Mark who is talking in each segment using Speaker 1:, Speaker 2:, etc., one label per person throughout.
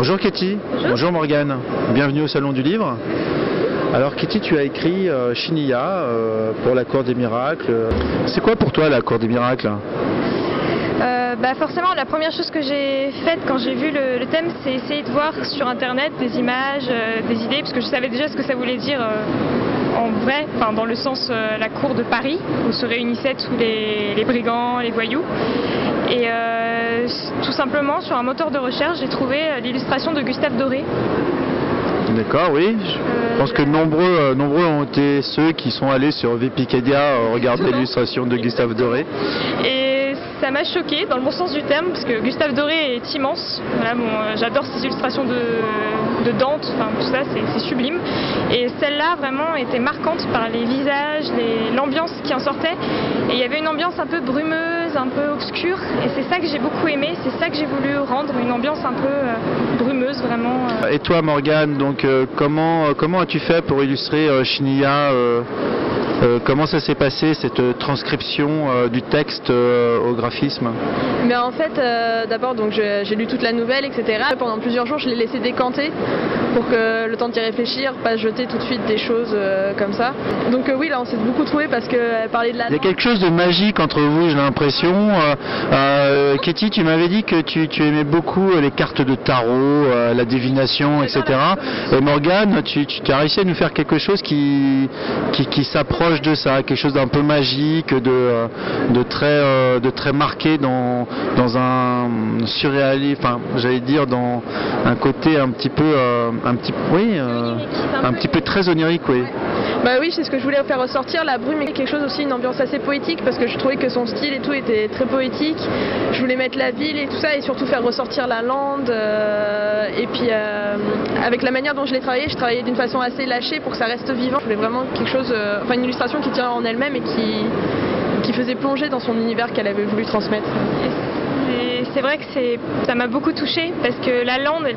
Speaker 1: Bonjour Katie. Bonjour Morgane. Bienvenue au Salon du Livre. Alors Katie, tu as écrit Chiniya pour la Cour des Miracles. C'est quoi pour toi la Cour des Miracles?
Speaker 2: Forcément, la première chose que j'ai faite quand j'ai vu le thème, c'est essayer de voir sur internet des images, des idées, parce que je savais déjà ce que ça voulait dire en vrai, enfin, dans le sens la cour de Paris, où se réunissaient tous les brigands, les voyous. Et tout simplement, sur un moteur de recherche, j'ai trouvé l'illustration de Gustave Doré.
Speaker 1: D'accord, oui. Je pense que nombreux ont été ceux qui sont allés sur Wikipédia regarder l'illustration de Gustave Doré.
Speaker 2: Et ça m'a choquée dans le bon sens du terme, parce que Gustave Doré est immense. Voilà, j'adore ces illustrations de Dante, enfin, tout ça, c'est sublime. Et celle-là, vraiment, était marquante par les visages, l'ambiance qui en sortait. Et il y avait une ambiance un peu brumeuse, un peu obscure. Et c'est ça que j'ai beaucoup aimé, c'est ça que j'ai voulu rendre, une ambiance un peu brumeuse, vraiment.
Speaker 1: Et toi, Morgane, donc comment as-tu fait pour illustrer Chiniya comment ça s'est passé, cette transcription du texte au graphisme?
Speaker 3: Mais en fait, d'abord, donc j'ai lu toute la nouvelle, etc. Pendant plusieurs jours, je l'ai laissé décanter pour que le temps d'y réfléchir, pas jeter tout de suite des choses comme ça. Donc oui, là, on s'est beaucoup trouvé parce qu'elle parlait de la...
Speaker 1: Il y a quelque chose de magique entre vous, j'ai l'impression. Katie, tu m'avais dit que tu aimais beaucoup les cartes de tarot, la divination, etc. Et Morgane, tu as réussi à nous faire quelque chose qui s'approche de ça, quelque chose d'un peu magique, de très marqué dans un surréalisme, enfin j'allais dire dans un côté un petit peu très onirique, oui.
Speaker 3: Bah oui, c'est ce que je voulais faire ressortir, la brume est quelque chose aussi, une ambiance assez poétique, parce que je trouvais que son style et tout était très poétique. Je voulais mettre la ville et tout ça, et surtout faire ressortir la lande, et puis avec la manière dont je travaillé d'une façon assez lâchée pour que ça reste vivant. Je voulais vraiment quelque chose, une illustration qui tient en elle-même et qui faisait plonger dans son univers qu'elle avait voulu transmettre.
Speaker 2: C'est vrai que ça m'a beaucoup touchée parce que la lande est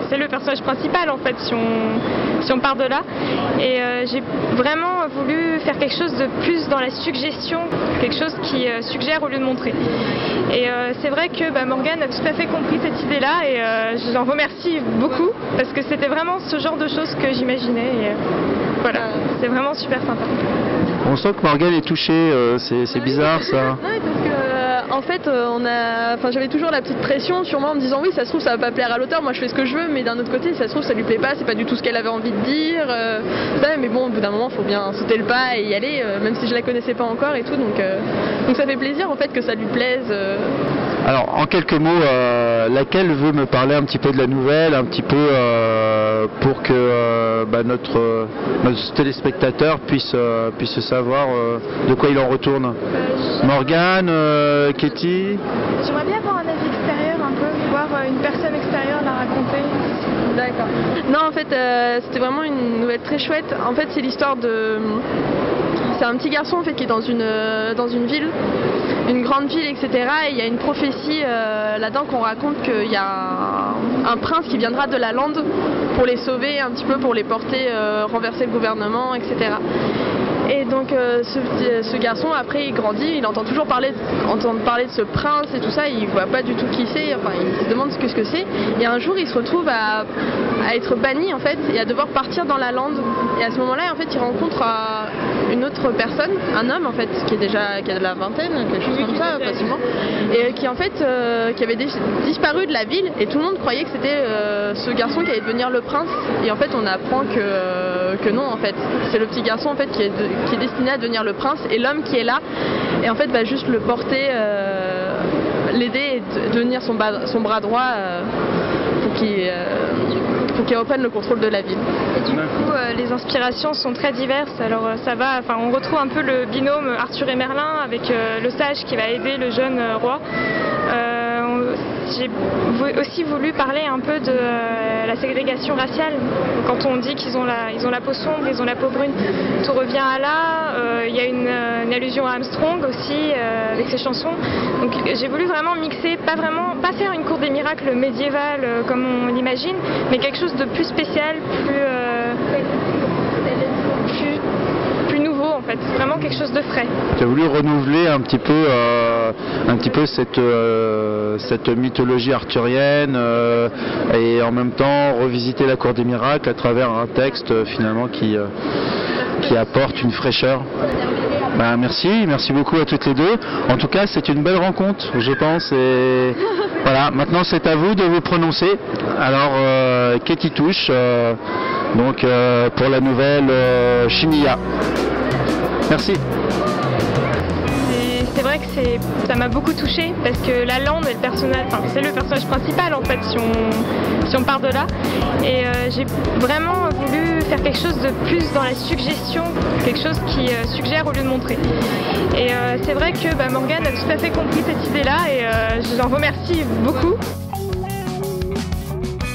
Speaker 2: c'est le personnage principal en fait si on part de là. Et j'ai vraiment voulu faire quelque chose de plus dans la suggestion, quelque chose qui suggère au lieu de montrer. Et c'est vrai que Morgane a tout à fait compris cette idée-là et je l'en remercie beaucoup parce que c'était vraiment ce genre de choses que j'imaginais. Et voilà, c'est vraiment super sympa.
Speaker 1: On sent que Morgane est touchée, c'est bizarre ça.
Speaker 3: Oui, parce que en fait, j'avais toujours la petite pression sur moi en me disant oui, ça se trouve ça va pas plaire à l'auteur, moi je fais ce que je veux, mais d'un autre côté, ça se trouve ça lui plaît pas, c'est pas du tout ce qu'elle avait envie de dire. Mais bon, au bout d'un moment, faut bien sauter le pas et y aller, même si je la connaissais pas encore et tout, donc ça fait plaisir en fait que ça lui plaise.
Speaker 1: Alors, en quelques mots, laquelle veut me parler un petit peu de la nouvelle, un petit peu pour que notre téléspectateur puisse savoir de quoi il en retourne. Morgane, Katie?
Speaker 2: J'aimerais bien avoir un avis extérieur un peu, voir une personne extérieure la raconter.
Speaker 3: D'accord. Non, en fait, c'était vraiment une nouvelle très chouette. En fait, c'est l'histoire de... C'est un petit garçon en fait, qui est dans une ville, une grande ville, etc. Et il y a une prophétie là-dedans qu'on raconte qu'il y a un prince qui viendra de la lande pour les sauver, un petit peu pour les porter, renverser le gouvernement, etc. Et donc ce garçon, après il grandit, il entend toujours parler de ce prince et tout ça, il voit pas du tout qui c'est, enfin il se demande ce que c'est. Et un jour il se retrouve à être banni en fait et à devoir partir dans la lande. Et à ce moment-là en fait il rencontre une autre personne, un homme en fait, qui a la vingtaine, quelque chose comme ça facilement, et qui en fait qui avait disparu de la ville et tout le monde croyait que c'était ce garçon qui allait devenir le prince. Et en fait on apprend que non en fait, c'est le petit garçon en fait qui est destiné à devenir le prince et l'homme qui est là et en fait va juste le porter, l'aider et devenir son bras droit pour qu'il reprenne le contrôle de la ville.
Speaker 2: Et du coup les inspirations sont très diverses, alors on retrouve un peu le binôme Arthur et Merlin avec le sage qui va aider le jeune roi. J'ai aussi voulu parler un peu de la ségrégation raciale. Quand on dit qu'ils ont la peau sombre, ils ont la peau brune, tout revient à là. Il y a une allusion à Armstrong aussi avec ses chansons. Donc j'ai voulu vraiment mixer, pas faire une cour des miracles médiévale comme on l'imagine, mais quelque chose de plus spécial, plus nouveau en fait, vraiment quelque chose de frais.
Speaker 1: Tu as voulu renouveler un petit peu un petit peu cette mythologie arthurienne et en même temps revisiter la Cour des Miracles à travers un texte finalement qui apporte une fraîcheur. Merci beaucoup à toutes les deux. En tout cas, c'est une belle rencontre, je pense. Et voilà, maintenant c'est à vous de vous prononcer. Alors, Katie Touche, pour la nouvelle Chimia. Merci.
Speaker 2: C'est vrai que ça m'a beaucoup touchée parce que la lande est le personnage, c'est le personnage principal en fait si on part de là. Et j'ai vraiment voulu faire quelque chose de plus dans la suggestion, quelque chose qui suggère au lieu de montrer. Et c'est vrai que Morgane a tout à fait compris cette idée-là et je l'en remercie beaucoup.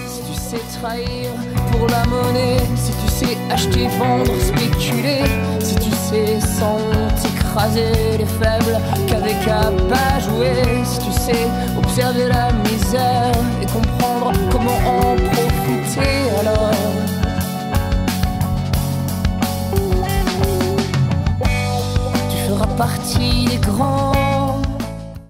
Speaker 4: Si tu sais trahir pour la monnaie, si tu sais acheter, vendre, spéculer, si tu sais sans écraser les faibles qu'avec à pas jouer, si tu sais observer la misère et comprendre comment en profiter, alors tu feras partie des grands